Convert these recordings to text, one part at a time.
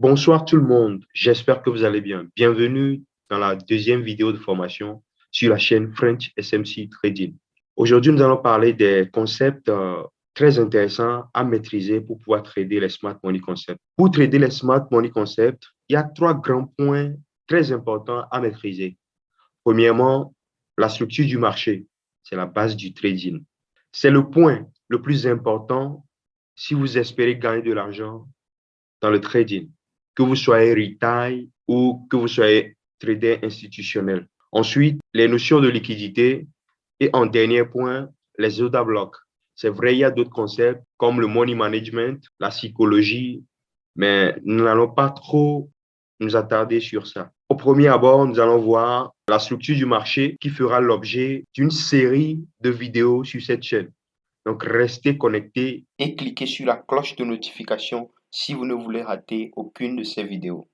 Bonsoir tout le monde, j'espère que vous allez bien. Bienvenue dans la deuxième vidéo de formation sur la chaîne French SMC Trading. Aujourd'hui, nous allons parler des concepts très intéressants à maîtriser pour pouvoir trader les Smart Money Concepts. Pour trader les Smart Money Concepts, il y a trois grands points très importants à maîtriser. Premièrement, la structure du marché, c'est la base du trading. C'est le point le plus important si vous espérez gagner de l'argent dans le trading, que vous soyez retail ou que vous soyez trader institutionnel. Ensuite, les notions de liquidité. Et en dernier point, les order blocks. C'est vrai, il y a d'autres concepts comme le money management, la psychologie, mais nous n'allons pas trop nous attarder sur ça. Au premier abord, nous allons voir la structure du marché qui fera l'objet d'une série de vidéos sur cette chaîne. Donc, restez connectés et cliquez sur la cloche de notification si vous ne voulez rater aucune de ces vidéos.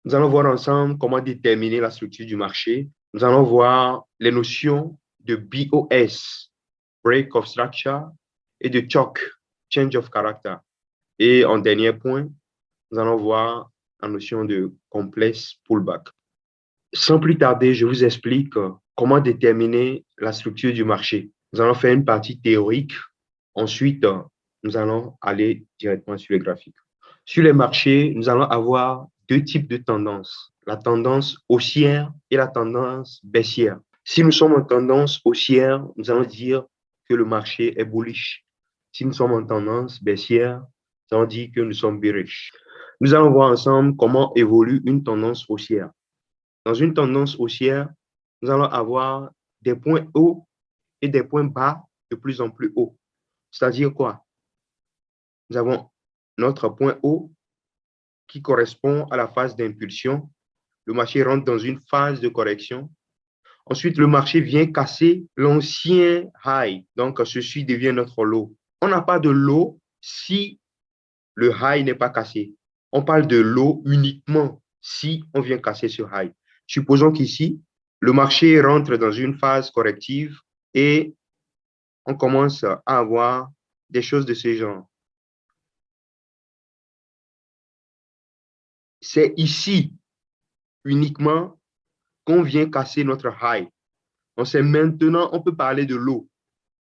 Nous allons voir ensemble comment déterminer la structure du marché. Nous allons voir les notions de BOS, Break of Structure, et de CHOC, Change of Character. Et en dernier point, nous allons voir la notion de Complex Pullback. Sans plus tarder, je vous explique comment déterminer la structure du marché. Nous allons faire une partie théorique. Ensuite, nous allons aller directement sur les graphiques. Sur les marchés, nous allons avoir deux types de tendances, la tendance haussière et la tendance baissière. Si nous sommes en tendance haussière, nous allons dire que le marché est bullish. Si nous sommes en tendance baissière, nous allons dire que nous sommes bearish. Nous allons voir ensemble comment évolue une tendance haussière. Dans une tendance haussière, nous allons avoir des points hauts et des points bas de plus en plus hauts. C'est-à-dire quoi? Nous avons notre point haut qui correspond à la phase d'impulsion. Le marché rentre dans une phase de correction. Ensuite, le marché vient casser l'ancien high. Donc, ceci devient notre low. On n'a pas de low si le high n'est pas cassé. On parle de low uniquement si on vient casser ce high. Supposons qu'ici, le marché rentre dans une phase corrective et on commence à avoir des choses de ce genre. C'est ici uniquement qu'on vient casser notre high. Donc, c'est maintenant, on peut parler de low.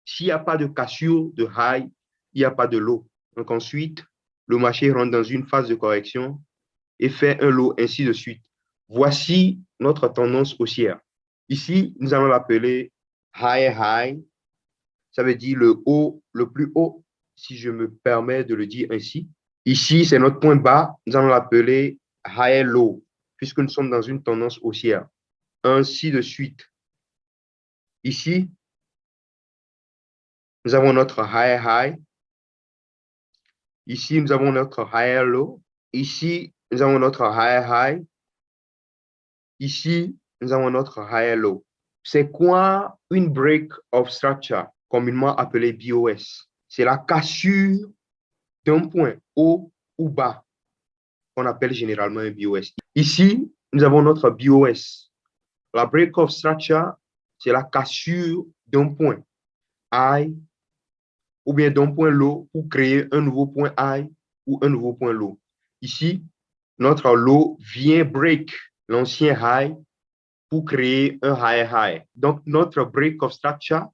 S'il n'y a pas de cassure de high, il n'y a pas de low. Donc, ensuite, le marché rentre dans une phase de correction et fait un low, ainsi de suite. Voici notre tendance haussière. Ici, nous allons l'appeler high high. Ça veut dire le haut, le plus haut, si je me permets de le dire ainsi. Ici, c'est notre point bas. Nous allons l'appeler high low, puisque nous sommes dans une tendance haussière. Ainsi de suite. Ici, nous avons notre high high. Ici, nous avons notre high low. Ici, nous avons notre high high. Ici, nous avons notre high low. C'est quoi une break of structure, communément appelée BOS? C'est la cassure d'un point haut ou bas, qu'on appelle généralement un BOS. Ici, nous avons notre BOS. La break of structure, c'est la cassure d'un point high ou bien d'un point low pour créer un nouveau point high ou un nouveau point low. Ici, notre low vient break l'ancien high pour créer un high high. Donc, notre break of structure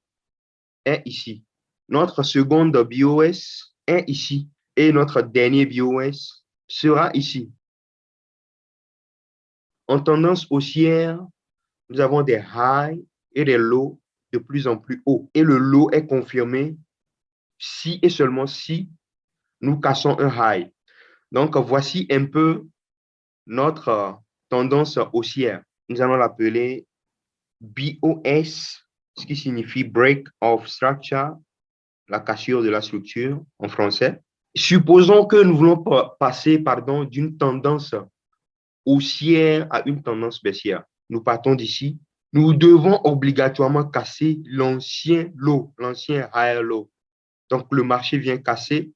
est ici. Notre seconde BOS est ici. Et notre dernier BOS sera ici. En tendance haussière, nous avons des highs et des lows de plus en plus hauts. Et le low est confirmé si et seulement si nous cassons un high. Donc, voici un peu notre tendance haussière. Nous allons l'appeler BOS, ce qui signifie Break of Structure, la cassure de la structure en français. Supposons que nous voulons passer d'une tendance haussière à une tendance baissière. Nous partons d'ici. Nous devons obligatoirement casser l'ancien low, l'ancien high low. Donc, le marché vient casser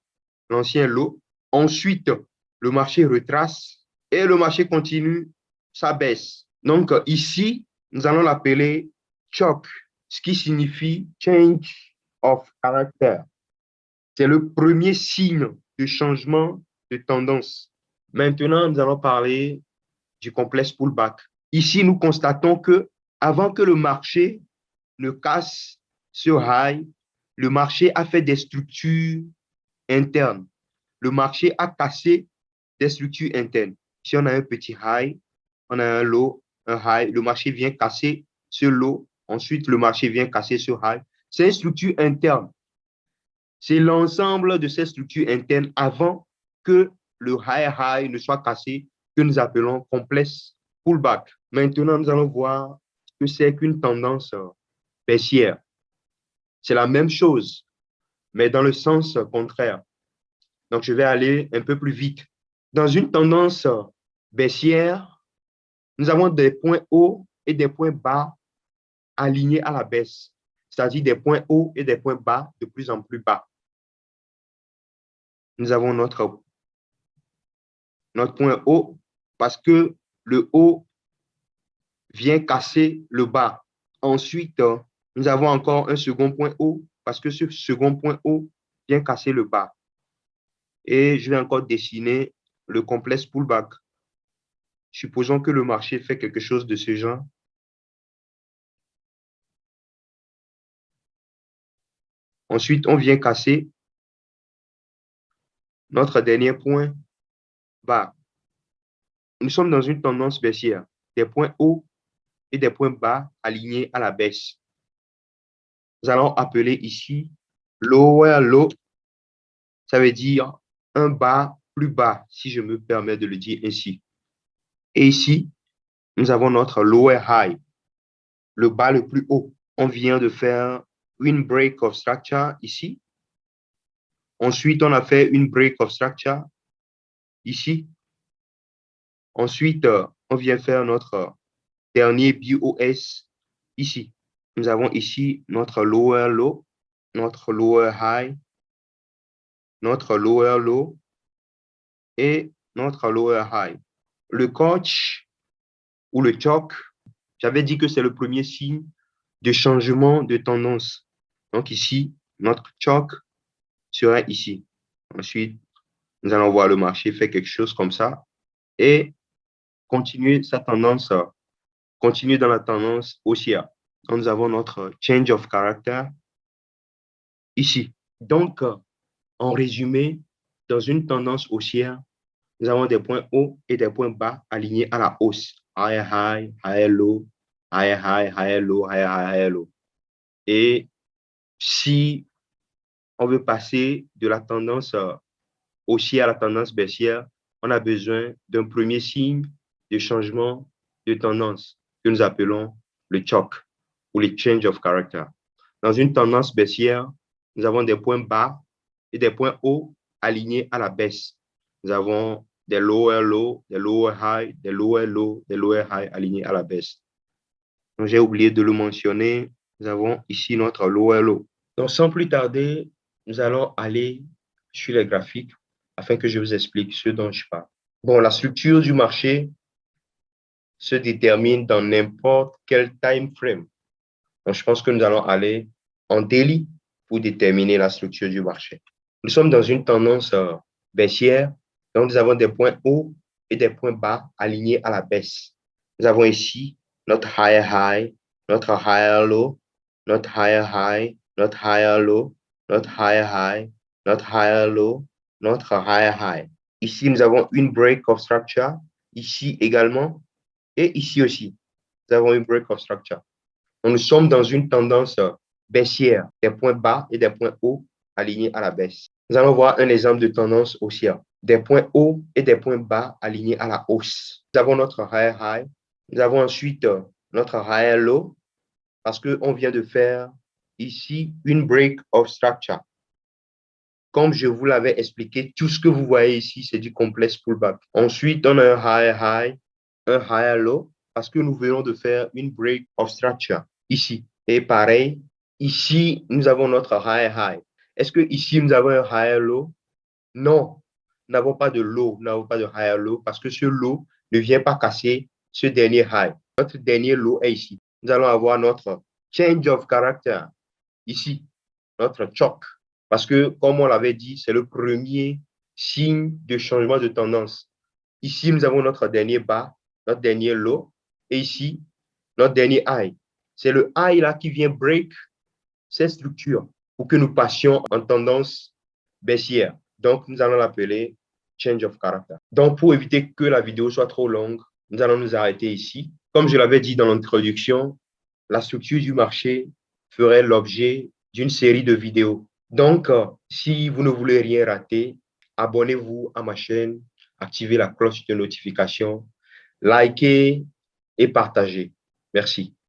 l'ancien low. Ensuite, le marché retrace et le marché continue sa baisse. Donc, ici, nous allons l'appeler choc, ce qui signifie change of character. C'est le premier signe de changement de tendance. Maintenant, nous allons parler du complexe pullback. Ici, nous constatons que avant que le marché ne casse ce high, le marché a fait des structures internes. Le marché a cassé des structures internes. Si on a un petit high, on a un low, un high, le marché vient casser ce low, ensuite le marché vient casser ce high. C'est une structure interne. C'est l'ensemble de ces structures internes avant que le high ne soit cassé, que nous appelons complexe pullback. Maintenant, nous allons voir ce que c'est qu'une tendance baissière. C'est la même chose, mais dans le sens contraire. Donc, je vais aller un peu plus vite. Dans une tendance baissière, nous avons des points hauts et des points bas alignés à la baisse, c'est-à-dire des points hauts et des points bas de plus en plus bas. Nous avons notre point haut parce que le haut vient casser le bas. Ensuite, nous avons encore un second point haut parce que ce second point haut vient casser le bas. Et je vais encore dessiner le complexe pullback. Supposons que le marché fait quelque chose de ce genre. Ensuite, on vient casser notre dernier point bas. Nous sommes dans une tendance baissière, des points hauts et des points bas alignés à la baisse. Nous allons appeler ici lower low, ça veut dire un bas plus bas, si je me permets de le dire ainsi. Et ici, nous avons notre lower high, le bas le plus haut. On vient de faire une break of structure ici. Ensuite, on a fait une break of structure ici. Ensuite, on vient faire notre dernier BOS ici. Nous avons ici notre lower low, notre lower high, notre lower low et notre lower high. Le coach ou le choc, j'avais dit que c'est le premier signe de changement de tendance. Donc ici, notre choc sera ici. Ensuite, nous allons voir le marché faire quelque chose comme ça et continuer sa tendance, continuer dans la tendance haussière. Donc, nous avons notre change of character ici. Donc, en résumé, dans une tendance haussière, nous avons des points hauts et des points bas alignés à la hausse. High, high, high, low, high, high, high, low, high, high, high, low. Et si on veut passer de la tendance haussière à la tendance baissière, on a besoin d'un premier signe de changement de tendance que nous appelons le choc ou le change of character. Dans une tendance baissière, nous avons des points bas et des points hauts alignés à la baisse. Nous avons des lower low, des lower high, des lower low, des lower high alignés à la baisse. Donc, j'ai oublié de le mentionner. Nous avons ici notre lower low. Donc, sans plus tarder, nous allons aller sur les graphiques afin que je vous explique ce dont je parle. Bon, la structure du marché se détermine dans n'importe quel time frame. Donc, je pense que nous allons aller en daily pour déterminer la structure du marché. Nous sommes dans une tendance baissière, donc nous avons des points hauts et des points bas alignés à la baisse. Nous avons ici notre higher high, notre higher low, notre higher high, notre higher low, notre higher high, notre higher low, notre higher high. Ici, nous avons une break of structure, ici également, et ici aussi, nous avons une break of structure. Donc, nous sommes dans une tendance baissière, des points bas et des points hauts alignés à la baisse. Nous allons voir un exemple de tendance haussière, des points hauts et des points bas alignés à la hausse. Nous avons notre higher high, nous avons ensuite notre higher low, parce qu'on vient de faire ici une break of structure. Comme je vous l'avais expliqué, tout ce que vous voyez ici, c'est du complexe pullback. Ensuite, on a un higher high, un higher low, parce que nous venons de faire une break of structure ici. Et pareil, ici, nous avons notre higher high. Est-ce que ici, nous avons un higher low? Non, nous n'avons pas de low, nous n'avons pas de higher low, parce que ce low ne vient pas casser ce dernier high. Notre dernier low est ici. Nous allons avoir notre change of character ici, notre choc. Parce que, comme on l'avait dit, c'est le premier signe de changement de tendance. Ici, nous avons notre dernier bas, notre dernier low, et ici, notre dernier high. C'est le high là qui vient break cette structure pour que nous passions en tendance baissière. Donc, nous allons l'appeler change of character. Donc, pour éviter que la vidéo soit trop longue, nous allons nous arrêter ici. Comme je l'avais dit dans l'introduction, la structure du marché ferait l'objet d'une série de vidéos. Donc, si vous ne voulez rien rater, abonnez-vous à ma chaîne, activez la cloche de notification, likez et partagez. Merci.